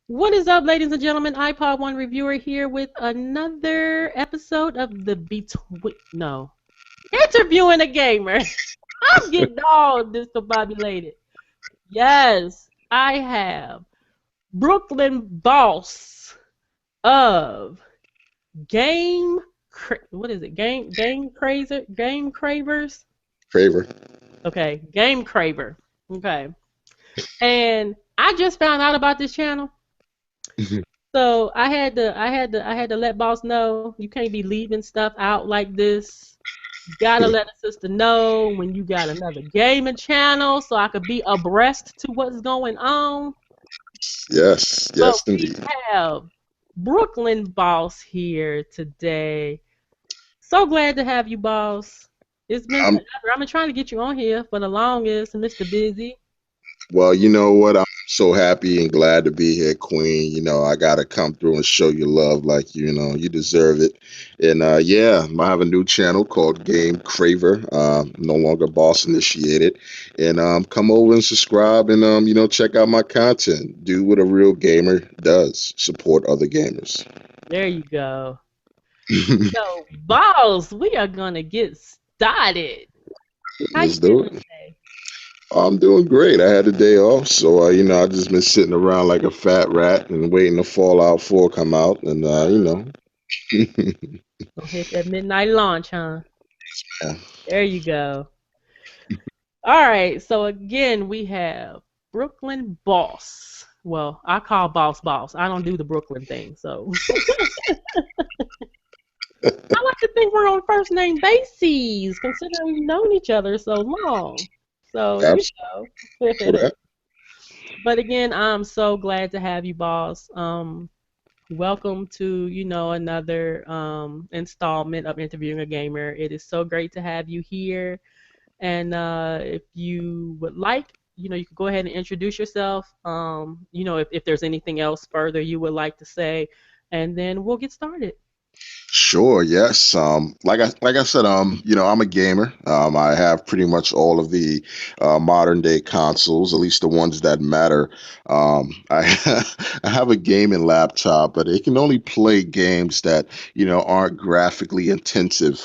What is up, ladies and gentlemen? iPod One reviewer here with another episode of the Between No Interviewing a Gamer. I'm getting all discombobulated. Yes, I have Brooklyn Boss of what is it? Game Cravers. Craver. Okay, Game Craver. Okay, and I just found out about this channel. So I had to let boss know you can't be leaving stuff out like this. You gotta let a sister know when you got another gaming channel so I could be abreast to what's going on. Yes, But yes, we indeed. have Brooklyn Boss here today. So glad to have you, boss. It's been I'm forever. I've been trying to get you on here for the longest, Mr. Busy. well. You know what? I'm so happy and glad to be here, Queen. I gotta come through and show you love, like you deserve it. And yeah, I have a new channel called Game Craver. No longer boss initiated. And come over and subscribe and check out my content. Do what a real gamer does. Support other gamers. There you go. So, boss, we are gonna get started. How you Let's do feeling it. today? I'm doing great. I had a day off, so I just been sitting around like a fat rat and waiting to Fallout 4 come out, and Gonna hit that midnight launch, huh? yeah. There you go. All right. So again, we have Brooklyn Boss. Well, I call Boss Boss. I don't do the Brooklyn thing. So I like to think we're on first name bases, considering we've known each other so long. So Absolutely. know. But again, I'm so glad to have you, boss. Welcome to another installment of interviewing a gamer. It is so great to have you here. And if you would like, you could go ahead and introduce yourself. If there's anything else further you would like to say, and then we'll get started. Sure, yes. Like I said, I'm a gamer. I have pretty much all of the modern day consoles, at least the ones that matter. I I have a gaming laptop, but it can only play games that aren't graphically intensive.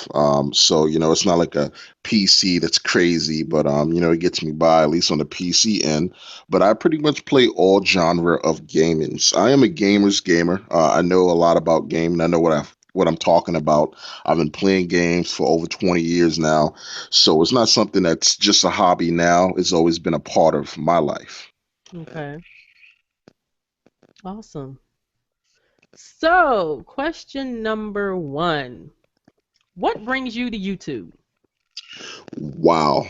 So it's not like a PC that's crazy, but it gets me by at least on the PC end. But I pretty much play all genre of gamings. I am a gamer's gamer. I know a lot about gaming. I know what I'm talking about. I've been playing games for over 20 years now. So it's not something that's just a hobby now. It's always been a part of my life. Okay, awesome. So, question number one: what brings you to YouTube? Wow.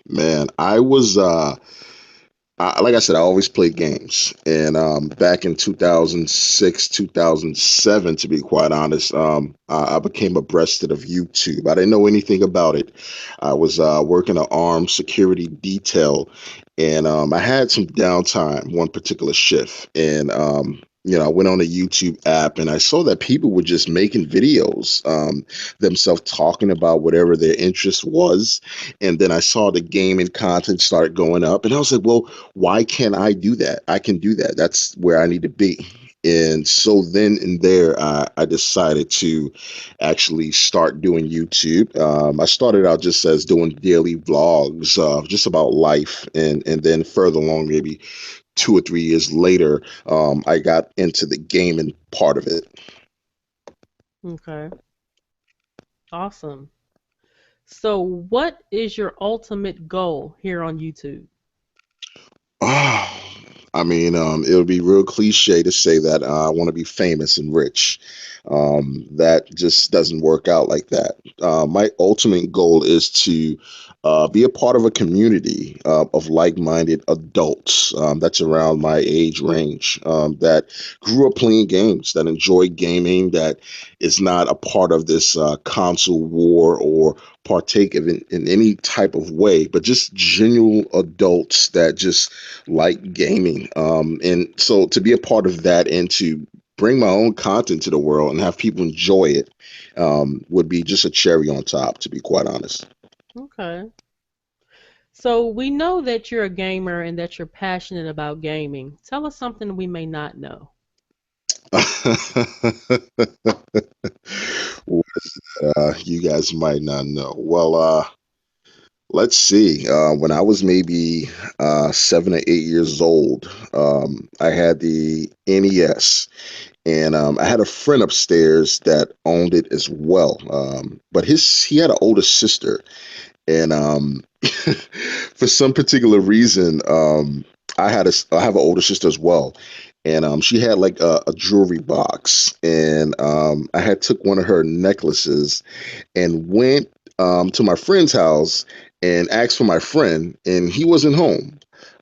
Man, like I said, I always played games. And back in 2006, 2007, to be quite honest, I became abreasted of YouTube. I didn't know anything about it. I was working an armed security detail, and I had some downtime one particular shift. And I went on a YouTube app and I saw that people were just making videos themselves talking about whatever their interest was. And then I saw the gaming content start going up, and I was like, well, why can't I do that? I can do that. That's where I need to be. And so then and there, I decided to actually start doing YouTube. I started out just as doing daily vlogs, just about life, and then further along, maybe 2 or 3 years later, I got into the gaming part of it. Okay, awesome. So, what is your ultimate goal here on YouTube? Oh, I mean, it would be real cliche to say that I want to be famous and rich. That just doesn't work out like that. My ultimate goal is to be a part of a community of like-minded adults that's around my age range that grew up playing games, that enjoy gaming, that is not a part of this console war or partake of in any type of way, but just genuine adults that just like gaming. And so to be a part of that and to bring my own content to the world and have people enjoy it would be just a cherry on top, to be quite honest. Okay. So we know that you're a gamer and that you're passionate about gaming. Tell us something we may not know. What you guys might not know. Well, let's see. When I was maybe 7 or 8 years old, I had the NES, and I had a friend upstairs that owned it as well. But he had an older sister, and for some particular reason, I have an older sister as well, and she had like a jewelry box, and I had took one of her necklaces and went to my friend's house and asked for my friend, and he wasn't home.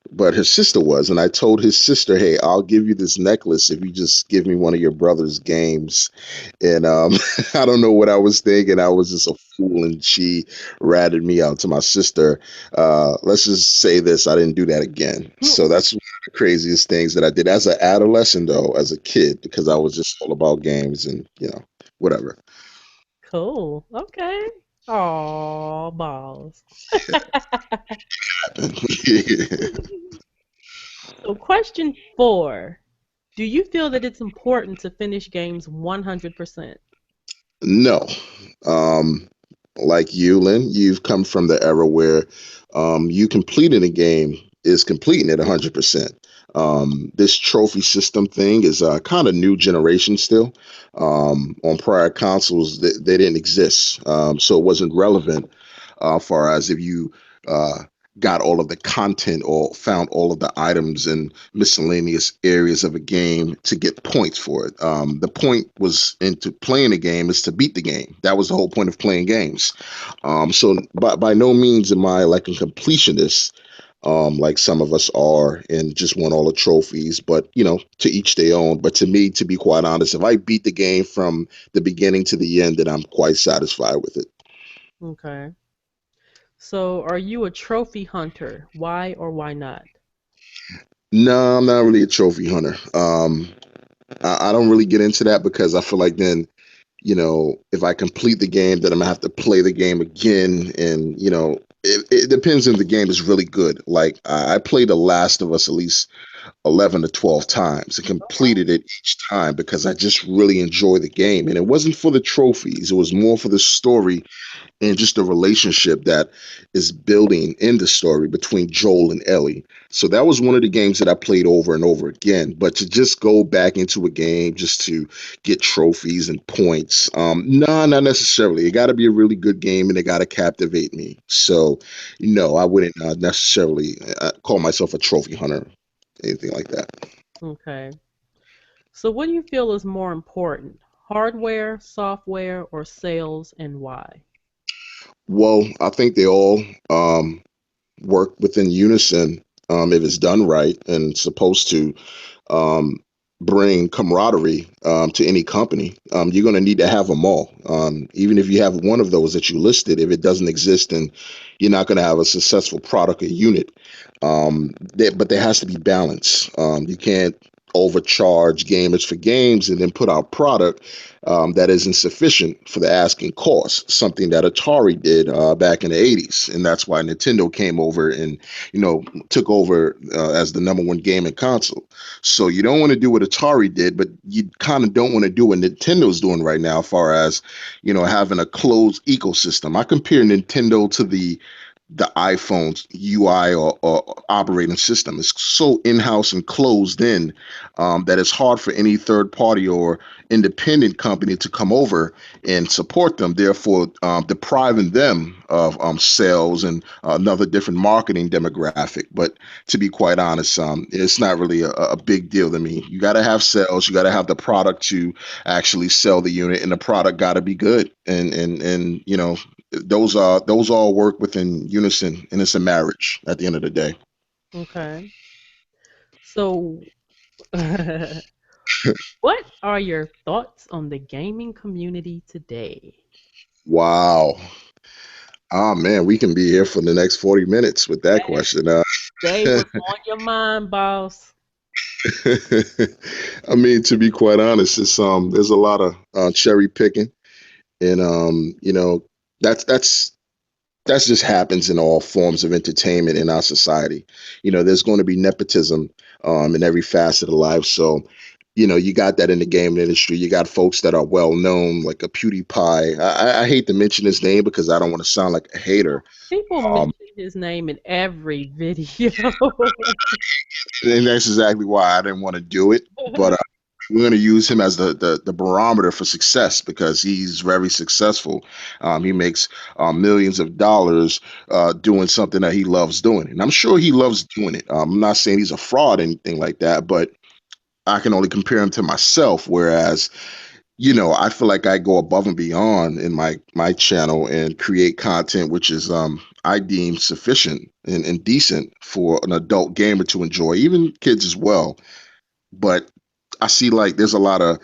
But his sister was, and I told his sister, "Hey, I'll give you this necklace if you just give me one of your brother's games." And I don't know what I was thinking. I was just a fool, and she ratted me out to my sister. Let's just say this: I didn't do that again. So that's one of the craziest things that I did as an adolescent, though, as a kid, because I was just all about games and whatever. Cool. Okay. Aw, balls. So, question 4. Do you feel that it's important to finish games 100%? No. Um, like you, Lynn, you've come from the era where you completing a game is completing it 100%. This trophy system thing is kind of new generation still. On prior consoles, they didn't exist, so it wasn't relevant far as if you uh, got all of the content or found all of the items in miscellaneous areas of a game to get points for it. The point was into playing a game is to beat the game. That was the whole point of playing games. So by no means am I like a completionist, like some of us are, and just want all the trophies. But to each their own. But to me, to be quite honest, if I beat the game from the beginning to the end, then I'm quite satisfied with it. Okay. So, are you a trophy hunter? Why or why not? No, I'm not really a trophy hunter. I don't really get into that because I feel like then, if I complete the game, then I'm gonna have to play the game again, and it depends if the game is really good. Like I played The Last of Us at least 11 to 12 times and Oh, wow. completed it each time because I just really enjoy the game, and it wasn't for the trophies; it was more for the story and just the relationship that is building in the story between Joel and Ellie. So that was one of the games that I played over and over again. But to just go back into a game just to get trophies and points, nah, not necessarily. It got to be a really good game and it got to captivate me. So, no, I wouldn't necessarily call myself a trophy hunter, anything like that. Okay. So, what do you feel is more important? Hardware, software, or sales, and why? Well, I think they all work within unison if it's done right and supposed to um, bring camaraderie to any company. You're going to need to have them all. Even if you have one of those that you listed, if it doesn't exist, then you're not going to have a successful product or unit. But there has to be balance. You can't overcharge gamers for games and then put out product that isn't sufficient for the asking cost. Something that Atari did back in the '80s, and that's why Nintendo came over and took over as the number one gaming console. So you don't want to do what Atari did, but you kind of don't want to do what Nintendo's doing right now, as far as having a closed ecosystem. I compare Nintendo to the iPhone's UI or operating system. Is so in-house and closed in that it's hard for any third party or independent company to come over and support them, therefore depriving them of sales and another different marketing demographic. But to be quite honest, it's not really a big deal to me. You got to have sales, you got to have the product to actually sell the unit, and the product got to be good. And those all work within unison, and it's a marriage at the end of the day. Okay. So, what are your thoughts on the gaming community today? Wow. Ah, man, we can be here for the next 40 minutes with that question. Say what's on your mind, boss. I mean, to be quite honest, it's there's a lot of cherry picking, and that's That just happens in all forms of entertainment in our society. There's going to be nepotism in every facet of life. So, you got that in the gaming industry. You got folks that are well known, like a PewDiePie. I hate to mention his name because I don't want to sound like a hater. People Um, mention his name in every video. and that's exactly why I didn't want to do it. But we're going to use him as the barometer for success because he's very successful. He makes millions of dollars doing something that he loves doing. And I'm sure he loves doing it. I'm not saying he's a fraud or anything like that, but I can only compare him to myself. Whereas, I feel like I go above and beyond in my channel and create content which is I deem sufficient and decent for an adult gamer to enjoy, even kids as well. But I see like there's a lot of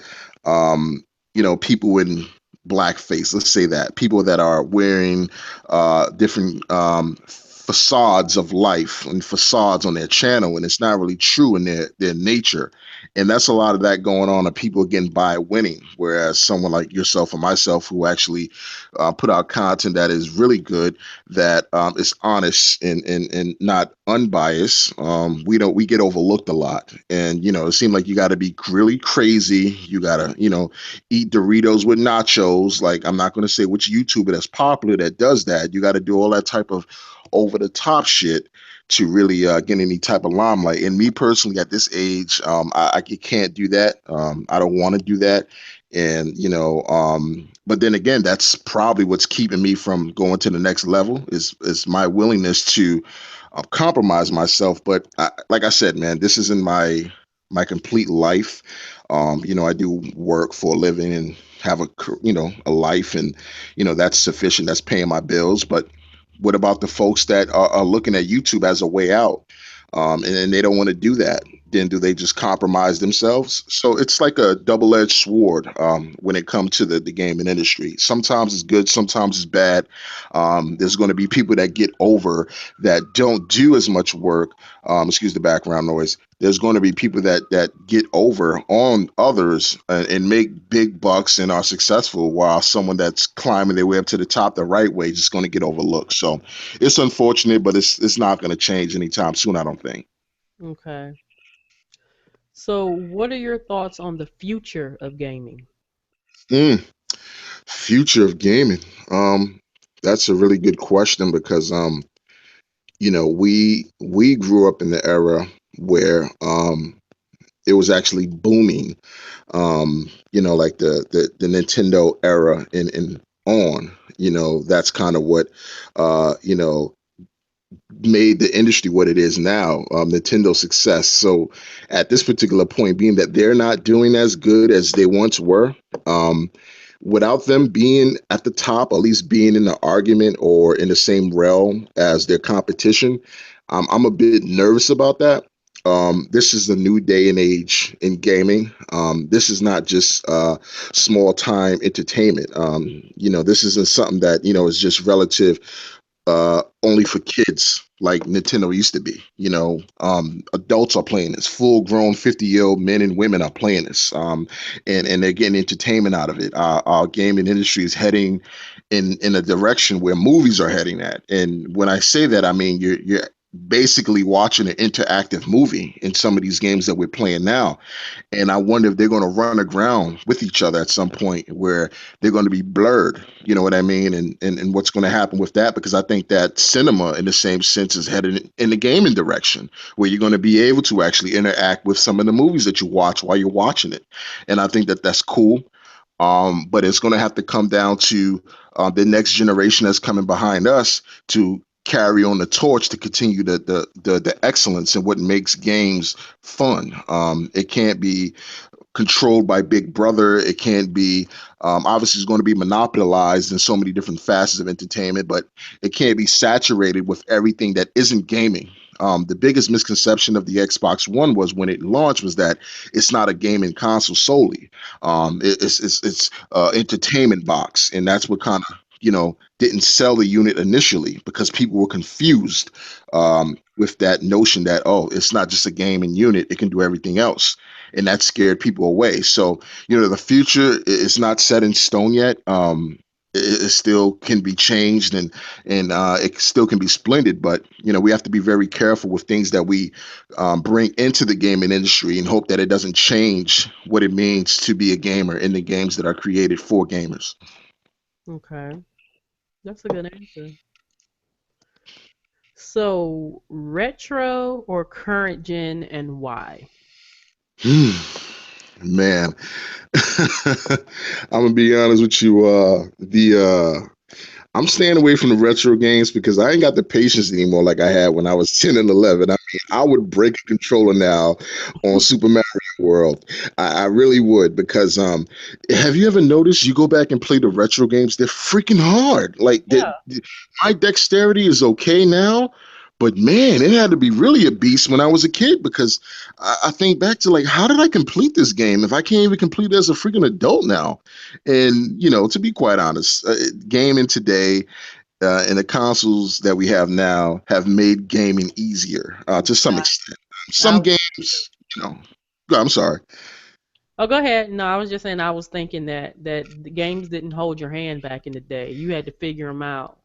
people in blackface. Let's say that people that are wearing different facades of life and facades on their channel, and it's not really true in their nature. And that's a lot of that going on. Of people getting by winning, whereas someone like yourself or myself who actually put out content that is really good, that is honest and not unbiased. We get overlooked a lot, and it seems like you got to be really crazy. You got to eat Doritos with nachos. Like, I'm not going to say which YouTuber that's popular that does that. You got to do all that type of over the top shit to really get any type of limelight. And me personally, at this age, I can't do that. I don't want to do that. And but then again, that's probably what's keeping me from going to the next level is my willingness to compromise myself. But like I said, man, this isn't my complete life. I do work for a living and have a life, and that's sufficient. That's paying my bills. But what about the folks that are looking at YouTube as a way out, and they don't want to do that? Then do they just compromise themselves? So it's like a double-edged sword when it comes to the gaming industry. Sometimes it's good, sometimes it's bad. There's going to be people that get over that don't do as much work. Excuse the background noise. There's going to be people that get over on others and make big bucks and are successful, while someone that's climbing their way up to the top the right way is just going to get overlooked. So it's unfortunate, but it's not going to change anytime soon, I don't think. Okay. So, what are your thoughts on the future of gaming? Mm, future of gaming. Um, that's a really good question because we grew up in the era where it was actually booming. Like the Nintendo era and on. That's kind of what made the industry what it is now, Nintendo's success. So at this particular point, being that they're not doing as good as they once were, um, without them being at the top, at least being in the argument or in the same realm as their competition, I'm a bit nervous about that. This is a new day and age in gaming. This is not just small time entertainment. This isn't something that is just relative only for kids like Nintendo used to be. Adults are playing this. Full grown 50-year-old men and women are playing this. And they're getting entertainment out of it. Our gaming industry is heading in a direction where movies are heading at. And when I say that, I mean you're basically watching an interactive movie in some of these games that we're playing now. And I wonder if they're going to run aground with each other at some point where they're going to be blurred. You know what I mean? And what's going to happen with that? Because I think that cinema, in the same sense, is headed in the gaming direction where you're going to be able to actually interact with some of the movies that you watch while you're watching it. And I think that that's cool. But it's going to have to come down to the next generation that's coming behind us to carry on the torch to continue the excellence in what makes games fun. It can't be controlled by Big Brother. It can't be obviously it's going to be monopolized in so many different facets of entertainment, but it can't be saturated with everything that isn't gaming. The biggest misconception of the Xbox One was when it launched was that it's not a gaming console solely. It's entertainment box, and that's what kind of didn't sell the unit initially because people were confused with that notion that it's not just a gaming unit; it can do everything else, and that scared people away. So the future is not set in stone yet. it still can be changed, and it still can be splendid. But we have to be very careful with things that we bring into the gaming industry, and hope that it doesn't change what it means to be a gamer in the games that are created for gamers. Okay, that's a good answer. So, retro or current gen, and why? Hmm. Man, I'm gonna be honest with you. The I'm staying away from the retro games because I ain't got the patience anymore like I had when I was 10 and 11. I mean, I would break a controller now on Super Mario World. I really would because have you ever noticed you go back and play the retro games? They're freaking hard. Like Yeah. my dexterity is okay now, but man, it had to be really a beast when I was a kid because I think back to like, how did I complete this game if I can't even complete it as a freaking adult now? And to be quite honest, gaming today and the consoles that we have now have made gaming easier to some extent. I Some was, games, you know. I'm sorry. oh, go ahead. No, I was just saying I was thinking that the games didn't hold your hand back in the day. You had to figure them out.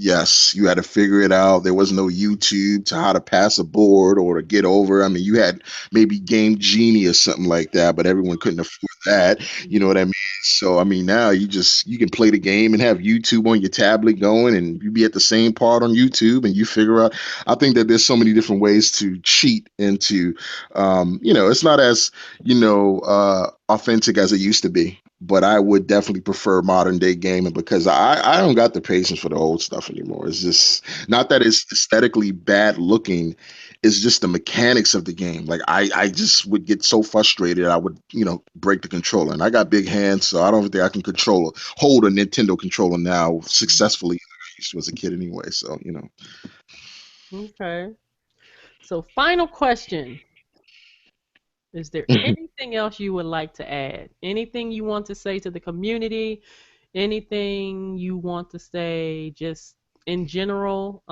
Yes, you had to figure it out. There was no YouTube to how to pass a board or to get over. I mean, you had maybe Game Genie or something like that, but everyone couldn't afford that. You know Mhm. what I mean? So, I mean, now you can play the game and have YouTube on your tablet going, and you be at the same part on YouTube, and you figure out. I think that there's so many different ways to cheat into, it's not as authentic as it used to be. But I would definitely prefer modern day gaming because I don't got the patience for the old stuff anymore. It's just not that it's aesthetically bad looking. It's just the mechanics of the game. Like I just would get so frustrated. I would, break the controller. And I got big hands, so I don't think I can hold a Nintendo controller now successfully like I used to as a kid anyway. So. Okay. So, final question. Is there anything else you would like to add? Anything you want to say to the community? Anything you want to say just in general?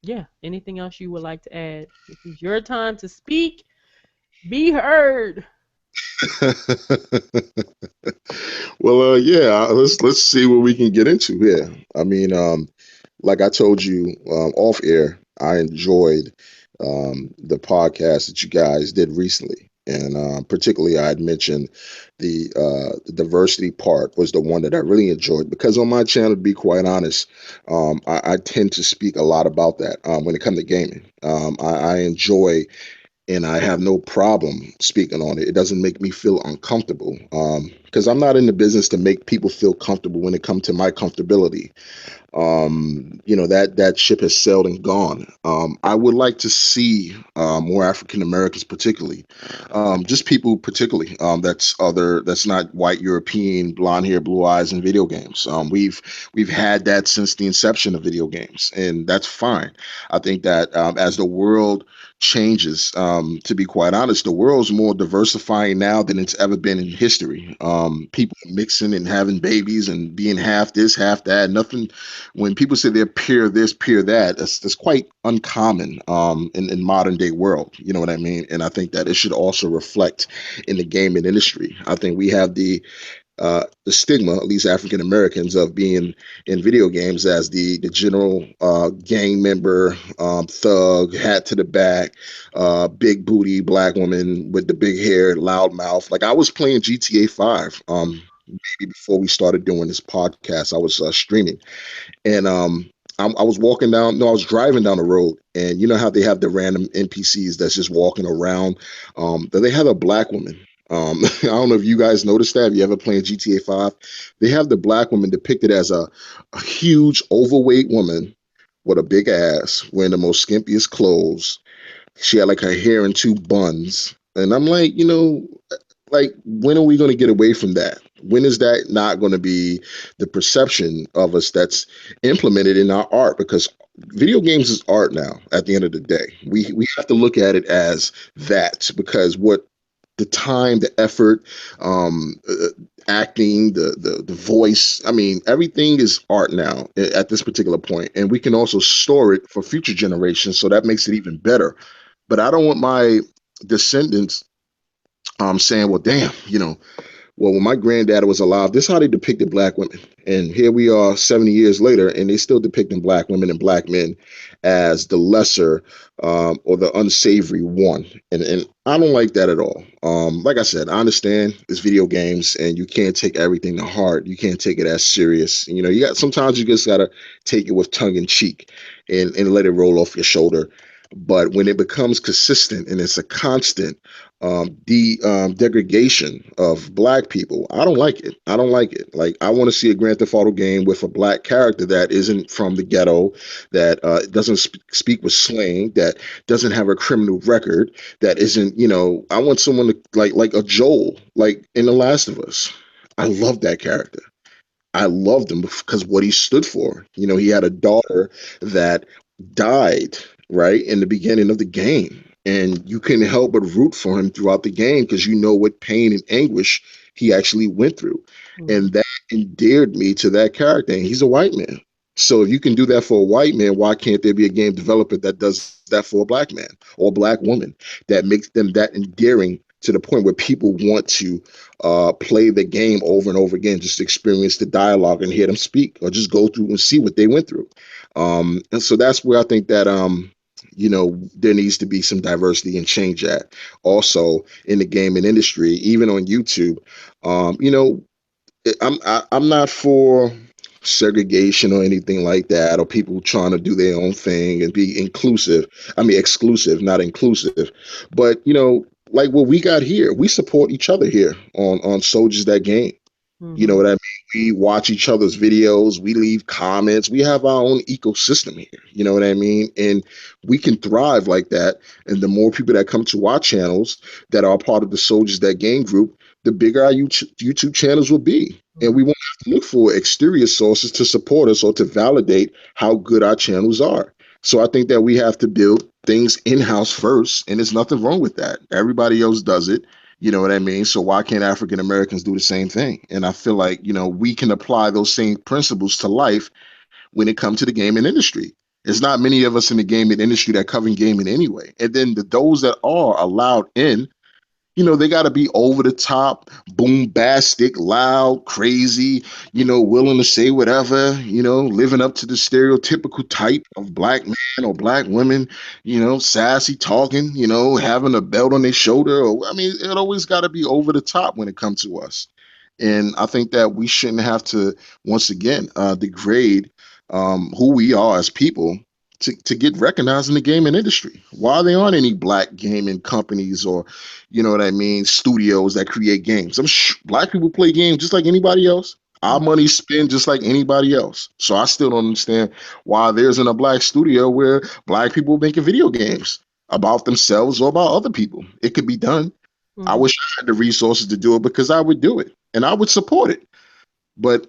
Yeah, anything else you would like to add? This is your time to speak. Be heard. Well, yeah, let's see what we can get into here. I mean, like I told you off air, I enjoyed the podcast that you guys did recently, and particularly I had mentioned the diversity part was the one that I really enjoyed because on my channel, to be quite honest, I tend to speak a lot about that when it comes to gaming. I enjoy and I have no problem speaking on it. It doesn't make me feel uncomfortable because I'm not in the business to make people feel comfortable when it comes to my comfortability. That ship has sailed and gone. I would like to see more African Americans, particularly, just people, particularly that's not white European, blonde hair, blue eyes in video games. We've had that since the inception of video games, and that's fine. I think that as the world changes, to be quite honest, the world's more diversifying now than it's ever been in history. People mixing and having babies and being half this, half that. Nothing when people say they're peer this, peer that, that's quite uncommon in modern day world. You know what I mean? And I think that it should also reflect in the gaming industry. I think we have the stigma, at least African Americans, of being in video games as the general gang member, thug, hat to the back, big booty black woman with the big hair, loud mouth. Like I was playing GTA 5 maybe before we started doing this podcast. I was streaming and I was walking down. No, I was driving down the road, and you know how they have the random NPCs that's just walking around. They had a black woman. I don't know if you guys noticed that. If you ever playing GTA 5, they have the black woman depicted as a huge, overweight woman with a big ass, wearing the most skimpiest clothes. She had like her hair in two buns, and I'm like, like when are we going to get away from that? When is that not going to be the perception of us that's implemented in our art? Because video games is art now. At the end of the day, we have to look at it as that because what the time, the effort, acting, the voice. I mean, everything is art now at this particular point, and we can also store it for future generations. So that makes it even better. But I don't want my descendants saying, well, damn, Well, when my granddad was alive, this is how they depicted black women. And here we are 70 years later, and they still depicting black women and black men as the lesser or the unsavory one. And I don't like that at all. Like I said, I understand it's video games and you can't take everything to heart. You can't take it as serious. You know, you got sometimes you just gotta take it with tongue in cheek and let it roll off your shoulder. But when it becomes consistent and it's a constant, the degradation of black people. I don't like it. I don't like it. Like I want to see a Grand Theft Auto game with a black character that isn't from the ghetto, that doesn't speak with slang, that doesn't have a criminal record, that isn't. You know, I want someone to like a Joel, like in The Last of Us. I love that character. I loved him because what he stood for. You know, he had a daughter that died right in the beginning of the game, and you couldn't help but root for him throughout the game because you know what pain and anguish he actually went through, Mm-hmm. and that endeared me to that character. And he's a white man, so if you can do that for a white man, why can't there be a game developer that does that for a black man or a black woman that makes them that endearing to the point where people want to play the game over and over again, just to experience the dialogue and hear them speak, or just go through and see what they went through. And so that's where I think that you know, there needs to be some diversity and change at. Also in the gaming industry, even on YouTube, you know, I'm not for segregation or anything like that, or people trying to do their own thing and be inclusive. I mean, exclusive, not inclusive. But you know, like what we got here, we support each other here on Soldiers That Game. You know Mm-hmm. what I mean? We watch each other's videos, we leave comments, we have our own ecosystem here. You know what I mean? And we can thrive like that. And the more people that come to our channels that are part of the Soldiers That Game group, the bigger our YouTube channels will be. And we won't have to look for exterior sources to support us or to validate how good our channels are. So I think that we have to build things in house first, and there's nothing wrong with that. Everybody else does it. You know what I mean? So why can't African Americans do the same thing? And I feel like, you know, we can apply those same principles to life when it comes to the gaming industry. There's not many of us in the gaming industry that cover gaming anyway. And then those that are allowed in, you know, they got to be over the top, bombastic, loud, crazy, you know, willing to say whatever, you know, living up to the stereotypical type of black man or black women, you know, sassy talking, you know, having a belt on their shoulder. Or, I mean, it always got to be over the top when it comes to us. And I think that we shouldn't have to, once again, degrade who we are as people to get recognized in the gaming industry. Why there aren't any black gaming companies or, you know what I mean, studios that create games? Black people play games just like anybody else. Our Mm-hmm. money spent just like anybody else. So I still don't understand why there isn't a black studio where black people making video games about themselves or about other people. It could be done. I Mm-hmm. wish I had the resources to do it because I would do it and I would support it. But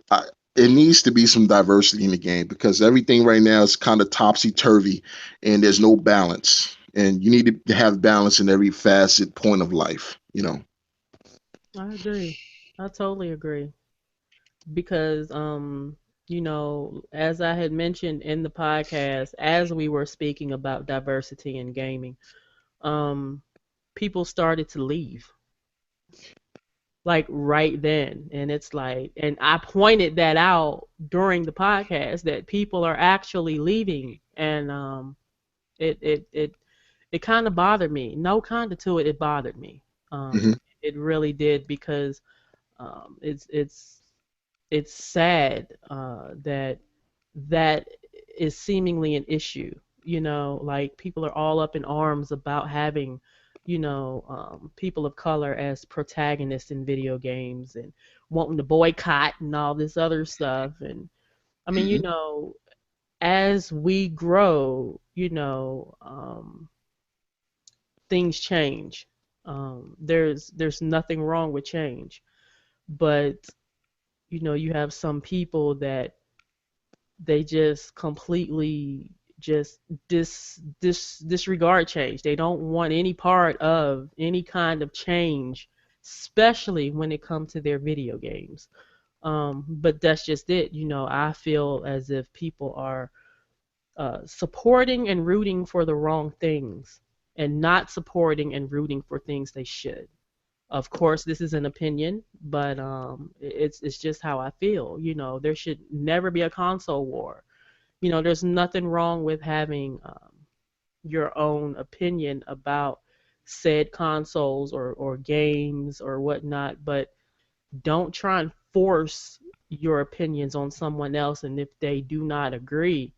it needs to be some diversity in the game because everything right now is kind of topsy turvy and there's no balance. And you need to have balance in every facet point of life, you know. I agree. I totally agree. Because you know, as I had mentioned in the podcast, as we were speaking about diversity in gaming, um people started to leave like right then, and it's like, and I pointed that out during the podcast that people are actually leaving, and it kind of bothered me. No, kind of to it, it bothered me. Hmm. It really did because it's it's sad that that is seemingly an issue. You know, like people are all up in arms about having, you know, people of color as protagonists in video games and wanting to boycott and all this other stuff. And I mean, you Hmm. know, as we grow, you know, things change. There's nothing wrong with change, but you know, you have some people that they just completely just disregard change. They don't want any part of any kind of change, especially when it comes to their video games. But that's just it. You know, I feel as if people are supporting and rooting for the wrong things and not supporting and rooting for things they should. Of course, this is an opinion, but it's just how I feel. There should never be a console war. There's nothing wrong with having your own opinion about said consoles or games or whatnot, but don't try and force your opinions on someone else. And if they do not agree,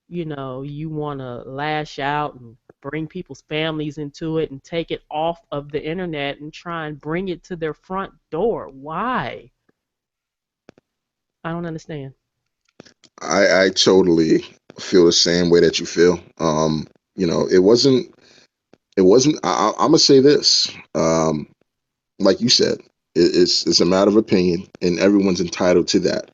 you want to lash out and bring people's families into it and take it off of the internet and try and bring it to their front door. Why? I don't understand. I totally feel the same way that you feel. It wasn't. I'm gonna say this. Like you said, it's a matter of opinion, and everyone's entitled to that.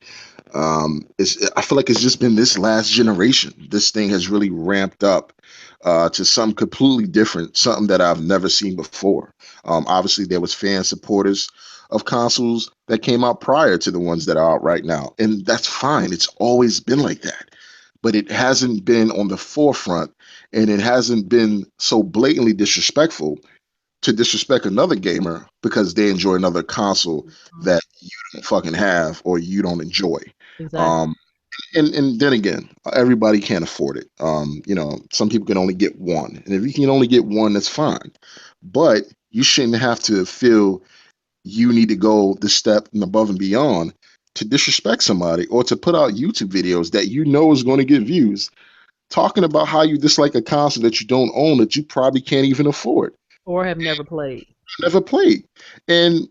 I feel like it's just been this last generation. This thing has really ramped up to something completely different, something that I've never seen before. Obviously, there was fan supporters of consoles that came out prior to the ones that are out right now, and that's fine. It's always been like that, but it hasn't been on the forefront, and it hasn't been so blatantly disrespectful to disrespect another gamer because they enjoy another console Mhm. that you don't fucking have or you don't enjoy. Exactly. Um, and then again, everybody can't afford it. Some people can only get one, and if you can only get one, that's fine. But you shouldn't have to feel you need to go the step and above and beyond to disrespect somebody or to put out YouTube videos that you know is going to get views, talking about how you dislike a console that you don't own that you probably can't even afford, Or have never played. never played. And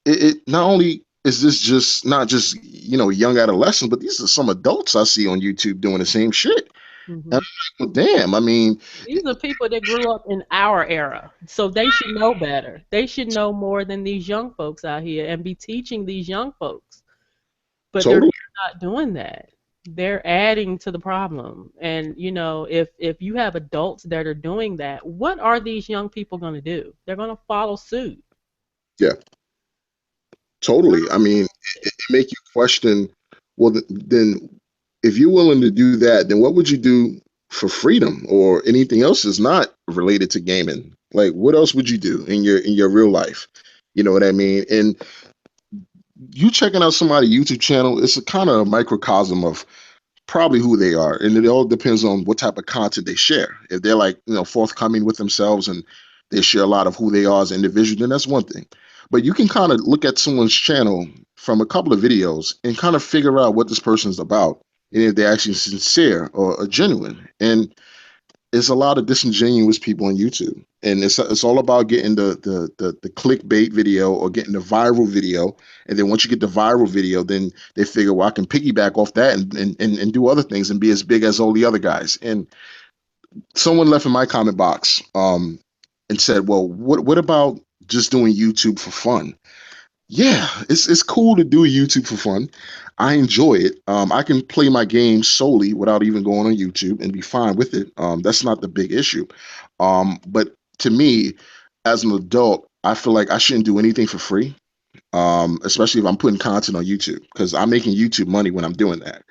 it not only is this just not just young adolescents, but these are some adults I see on YouTube doing the same shit. And Hmm. I'm like, well, damn. I mean, These are people that grew up in our era, so they should know better. They should know more than these young folks out here and be teaching these young folks. But they're totally. not doing that. They're adding to the problem. And if you have adults that are doing that, what are these young people going to do? They're going to follow suit. Yeah, totally. I mean, it make you question. Well, then, if you're willing to do that, then what would you do for freedom or anything else that's not related to gaming? Like, what else would you do in your real life? You know what I mean? And you checking out somebody's YouTube channel, it's a kind of a microcosm of probably who they are, and it all depends on what type of content they share. If they're like forthcoming with themselves and they share a lot of who they are as an individual, then that's one thing. But you can kind of look at someone's channel from a couple of videos and kind of figure out what this person's about and if they're actually sincere or genuine. And it's a lot of disingenuous people on YouTube, and it's all about getting the clickbait video or getting the viral video, and then once you get the viral video, then they figure, well, I can piggyback off that and do other things and be as big as all the other guys. And someone left in my comment box and said, well, what about just doing YouTube for fun? Yeah, it's cool to do YouTube for fun. I enjoy it. I can play my game solely without even going on YouTube and be fine with it. That's not the big issue. But to me, as an adult, I feel like I shouldn't do anything for free. Especially if I'm putting content on YouTube because I'm making YouTube money when I'm doing that.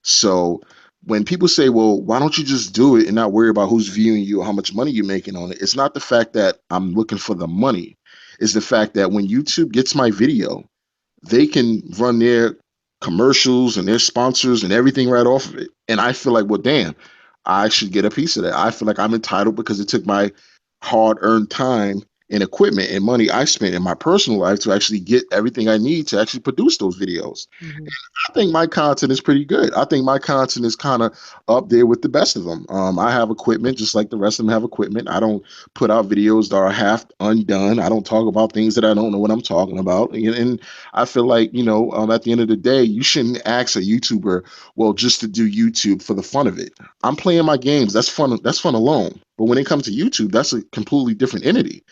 So when people say, well, why don't you just do it and not worry about who's viewing you or how much money you're making on it? It's not the fact that I'm looking for the money. It's the fact that when YouTube gets my video, they can run their commercials and their sponsors and everything right off of it. And I feel like, well, damn, I should get a piece of that. I feel like I'm entitled because it took my hard earned time and equipment and money I spent in my personal life to actually get everything I need to actually produce those videos. Hmm. I think my content is pretty good. I think my content is kind of up there with the best of them. I have equipment just like the rest of them have equipment. I don't put out videos that are half undone. I don't talk about things that I don't know what I'm talking about. And I feel like, at the end of the day, you shouldn't ask a YouTuber, well, just to do YouTube for the fun of it. I'm playing my games. That's fun. That's fun alone. But when it comes to YouTube, that's a completely different entity.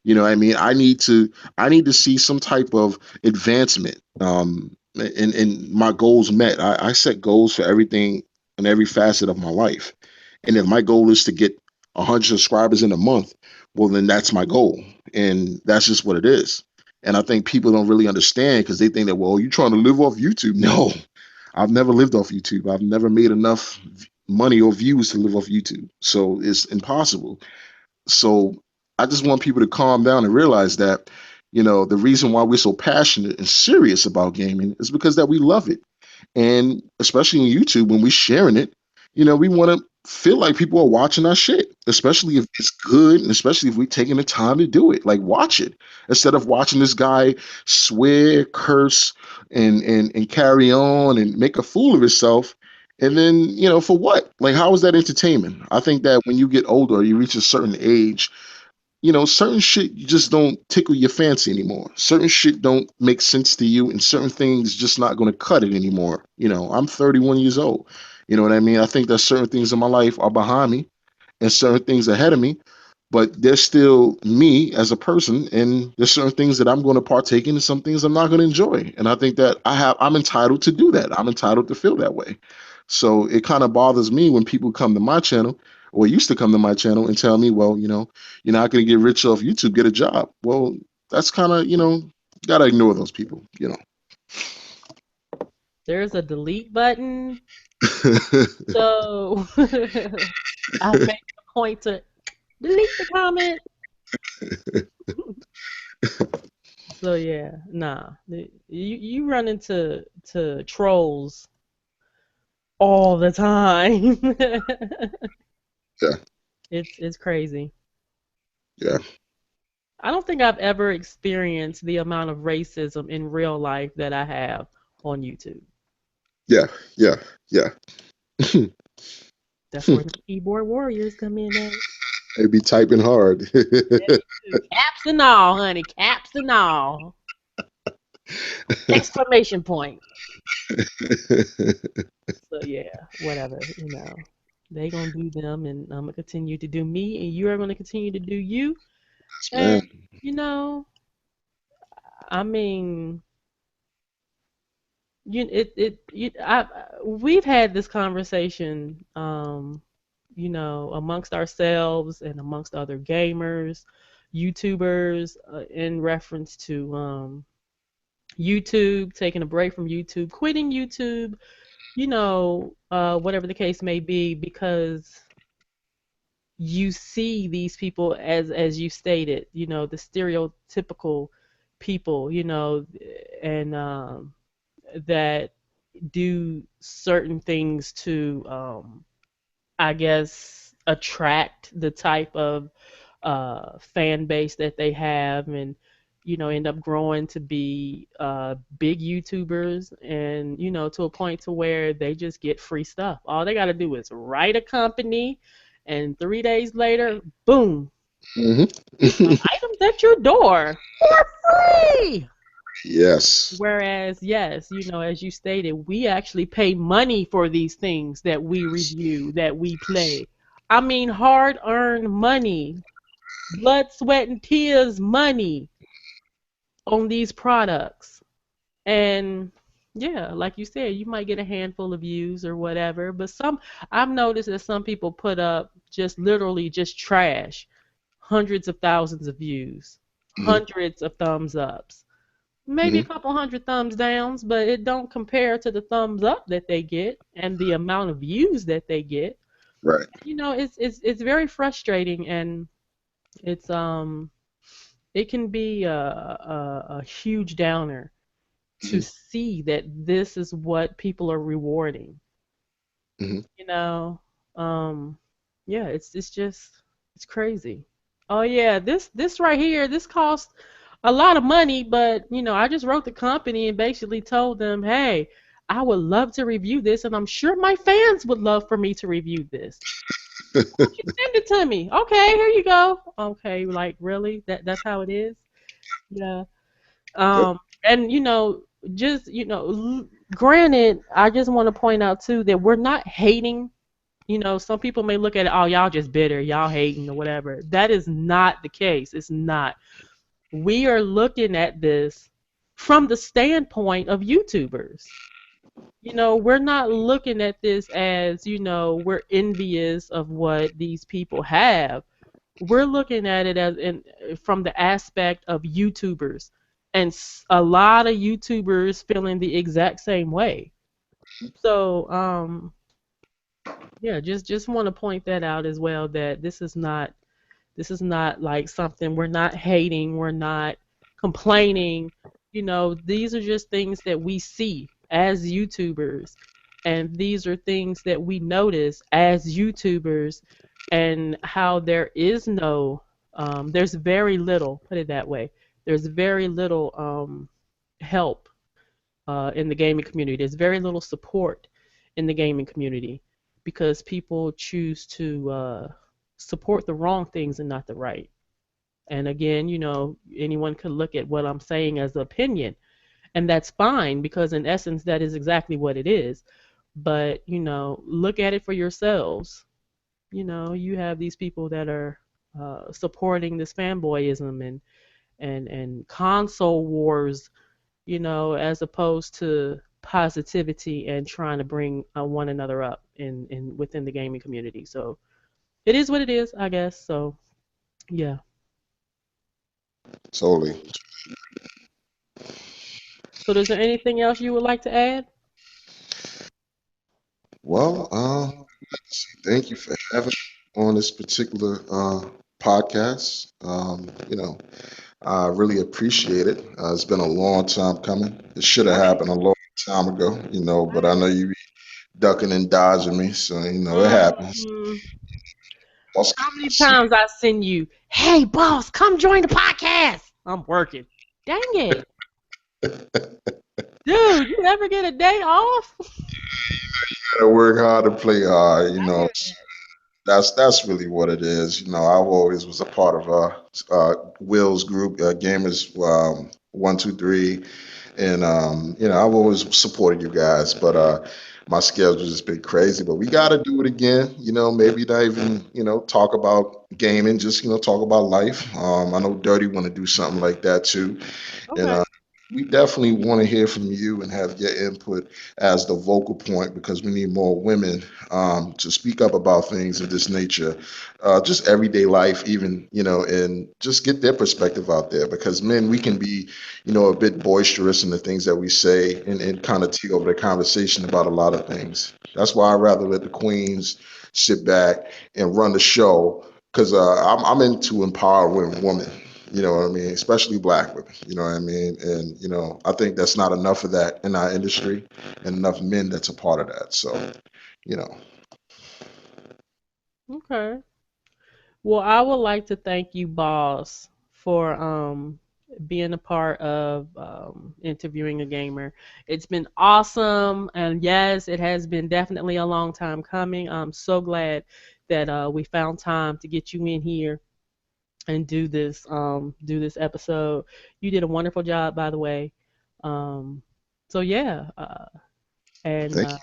You know what I mean? I need to see some type of advancement and my goals met. I set goals for everything in every facet of my life. And if my goal is to get 100 subscribers in a month, well then that's my goal. And that's just what it is. And I think people don't really understand because they think that, well, you're trying to live off YouTube. No, I've never lived off YouTube. I've never made enough money or views to live off YouTube. So it's impossible. So I just want people to calm down and realize that, the reason why we're so passionate and serious about gaming is because that we love it. And especially on YouTube, when we're sharing it, we want to feel like people are watching our shit, especially if it's good and especially if we're taking the time to do it. Like, watch it instead of watching this guy swear, curse, and carry on and make a fool of himself. And then, for what? Like, how is that entertainment? I think that when you get older, you reach a certain age, certain shit you just don't tickle your fancy anymore. Certain shit don't make sense to you, and certain things just not going to cut it anymore. I'm 31 years old. You know what I mean? I think that certain things in my life are behind me and certain things ahead of me, but there's still me as a person, and there's certain things that I'm going to partake in and some things I'm not going to enjoy. And I think that I'm entitled to do that. I'm entitled to feel that way. So it kind of bothers me when people come to my channel or used to come to my channel and tell me, well, you're not going to get rich off YouTube, get a job. Well, that's kind of, you got to ignore those people. There's a delete button, so I make a point to delete the comment. So yeah, nah, you run into trolls all the time. Yeah, It's crazy. yeah, I don't think I've ever experienced the amount of racism in real life that I have on YouTube. yeah, yeah, yeah. That's where the keyboard warriors come in at. They be typing hard. Yeah, they do. Caps and all, honey. Caps and all. Exclamation point. So yeah, whatever, They gonna do them and I'm gonna continue to do me and you are gonna continue to do you. And Man. you know, I mean, we've had this conversation amongst ourselves and amongst other gamers, YouTubers, in reference to YouTube, taking a break from YouTube, quitting YouTube, whatever the case may be, because you see these people as you stated, the stereotypical people, and that do certain things to I guess attract the type of fan base that they have, and end up growing to be big YouTubers, and to a point to where they just get free stuff. All they got to do is write a company, and 3 days later, boom, Hmm. items at your door for free. Yes. Whereas, yes, as you stated, we actually pay money for these things that we review, that we play. I mean, hard earned money, blood, sweat, and tears money on these products. And yeah, like you said, you might get a handful of views or whatever, but I've noticed that some people put up just literally just trash, hundreds of thousands of views, Hmm. hundreds of thumbs ups, maybe a Hmm. couple hundred thumbs downs, but it don't compare to the thumbs up that they get and the amount of views that they get. Right. It's very frustrating, and it's it can be a huge downer to Hmm. see that this is what people are rewarding. Hmm. You know, um, yeah, it's just it's crazy. Oh yeah, this right here, this cost a lot of money, but I just wrote the company and basically told them, hey, I would love to review this, and I'm sure my fans would love for me to review this. Why don't you send it to me? Okay, here you go. Okay, like really? That's how it is? Yeah. Yep. And just granted, I just want to point out too that we're not hating. Some people may look at it, oh, y'all just bitter, y'all hating or whatever. That is not the case. It's not. We are looking at this from the standpoint of YouTubers. We're not looking at this as, we're envious of what these people have. We're looking at it from the aspect of YouTubers, and a lot of YouTubers feeling the exact same way. So, yeah, just want to point that out as well, that this is not This is not like something we're not hating, we're not complaining. These are just things that we see as YouTubers, and these are things that we notice as YouTubers, and how there's very little, put it that way, there's very little help in the gaming community. There's very little support in the gaming community because people choose to support the wrong things and not the right. And again, anyone could look at what I'm saying as opinion, and that's fine because in essence, that is exactly what it is. But, look at it for yourselves. You have these people that are supporting this fanboyism and console wars, as opposed to positivity and trying to bring one another up in within the gaming community. So it is what it is, I guess. So yeah. Totally. So is there anything else you would like to add? Well, thank you for having me on this particular podcast. I really appreciate it. It's been a long time coming. It should have happened a long time ago, but I know you be ducking and dodging me, so it happens. Mhm. Also, How many times I send you, hey boss, come join the podcast? I'm working. Dang it. Dude, you ever get a day off? gotta work hard to play hard. Dang. That's really what it is. I always was a part of Will's group, Gamers 123, and I've always supported you guys, but my schedule's just been crazy. But we got to do it again. Maybe not even talk about gaming, just talk about life. I know Dirty want to do something like that too, and Okay. we definitely want to hear from you and have your input as the vocal point because we need more women to speak up about things of this nature, just everyday life, even, and just get their perspective out there because men, we can be, a bit boisterous in the things that we say and kind of take over the conversation about a lot of things. That's why I rather let the queens sit back and run the show because I'm into empowering women. You know what I mean? Especially black women. You know what I mean? And I think that's not enough of that in our industry, and enough men that's a part of that. So, you know, Okay. Well, I would like to thank you, boss, for being a part of interviewing a gamer. It's been awesome, and yes, it has been definitely a long time coming. I'm so glad that we found time to get you in here and do this episode. You did a wonderful job, by the way. Um, so yeah, and thank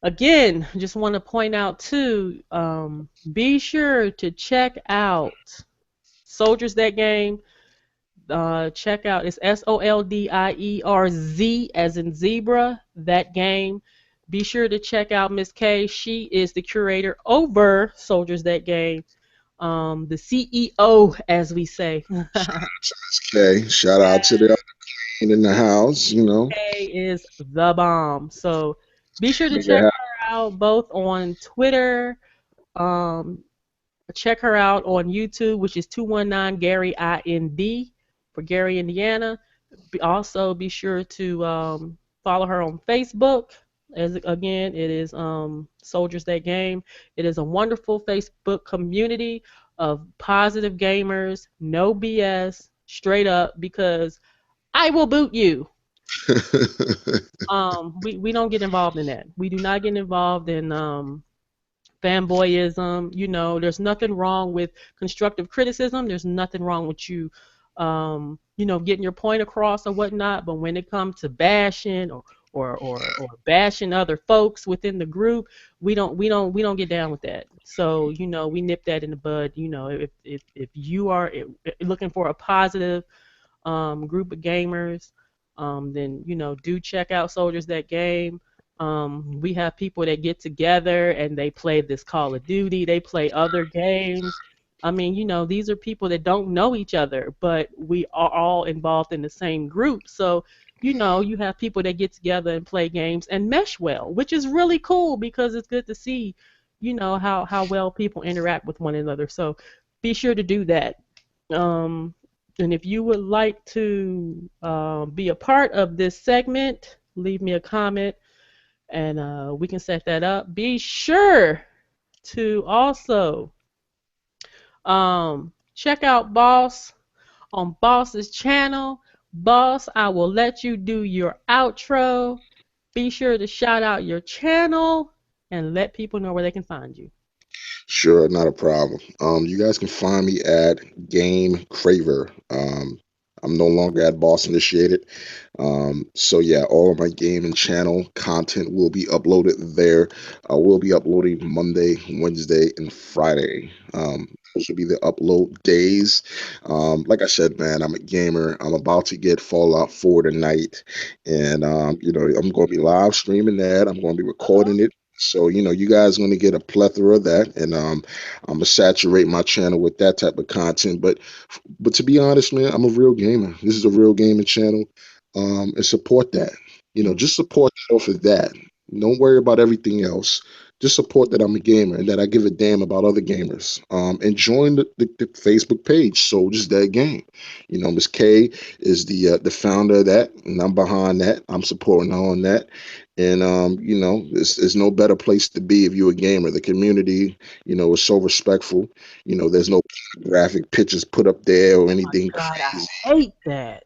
again, just want to point out too. Be sure to check out Soldiers That Game. Check out, it's SOLDIERZ as in zebra, that game. Be sure to check out Miss K. She is the curator over Soldiers That Game. The CEO, as we say. you, Miss K. Shout out to the other queen in the house. K is the bomb. So be sure to Make it check happen. her out both on Twitter. Um, Check her out on YouTube, which is 219 Gary IND for Gary, Indiana. Also, be sure to follow her on Facebook. As again, it is Soldiers That Game. It is a wonderful Facebook community of positive gamers, no BS, straight up. Because I will boot you. We don't get involved in that. We do not get involved in fanboyism. There's nothing wrong with constructive criticism. There's nothing wrong with you, getting your point across or whatnot. But when it comes to bashing or bashing other folks within the group, we don't get down with that. So we nip that in the bud. If you are looking for a positive group of gamers, then do check out Soldiers That Game. We have people that get together and they play this Call of Duty. They play other games. I mean, these are people that don't know each other, but we are all involved in the same group. So, you have people that get together and play games and mesh well, which is really cool because it's good to see, how well people interact with one another. So, be sure to do that. Um, and if you would like to be a part of this segment, leave me a comment and we can set that up. Be sure to also check out Boss on Boss's channel. Boss, I will let you do your outro. Be sure to shout out your channel and let people know where they can find you. Sure, not a problem. You guys can find me at Game Craver. I'm no longer at Boss Initiated. So yeah, all of my gaming channel content will be uploaded there. I will be uploading Monday, Wednesday, and Friday. Those will be the upload days. Like I said, man, I'm a gamer. I'm about to get Fallout 4 tonight, and I'm going to be live streaming that. I'm going to be Uh-huh. recording it. So, you guys are going to get a plethora of that, and I'm gonna saturate my channel with that type of content. But to be honest, man, I'm a real gamer. This is a real gaming channel, and support that. Just support that off of that. Don't worry about everything else. Just support that I'm a gamer and that I give a damn about other gamers. And join the Facebook page. Soldiers That Game. Miss K is the founder of that, and I'm behind that. I'm supporting her on that. And there's no better place to be if you're a gamer. The community, is so respectful. There's no graphic pictures put up there or anything God, I crazy hate that.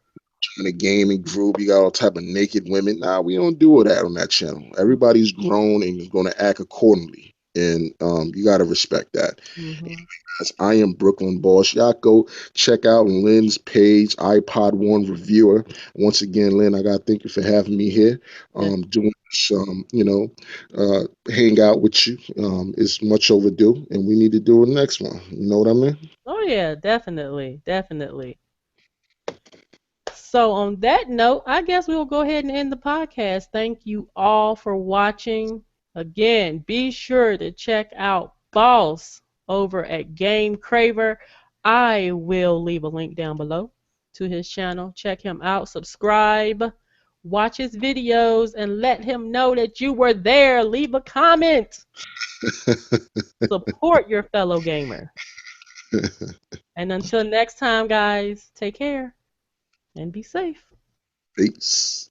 in a gaming group. You got all type of naked women. Nah, we don't do all that on that channel. Everybody's grown and is going to act accordingly. And you got to respect that. Mm-hmm. As I am Brooklyn Boss. Y'all go check out Lynn's page, iPod One Reviewer. Once again, Lynn, I got to thank you for having me here. Yes. Doing this, hang out with you is much overdue, and we need to do a next one. You know what I mean? Oh yeah, definitely, definitely. So on that note, I guess we will go ahead and end the podcast. Thank you all for watching. Again, be sure to check out Boss over at Game Craver. I will leave a link down below to his channel. Check him out, subscribe, watch his videos, and let him know that you were there. Leave a comment. Support your fellow gamer. And until next time, guys, take care and be safe. Peace.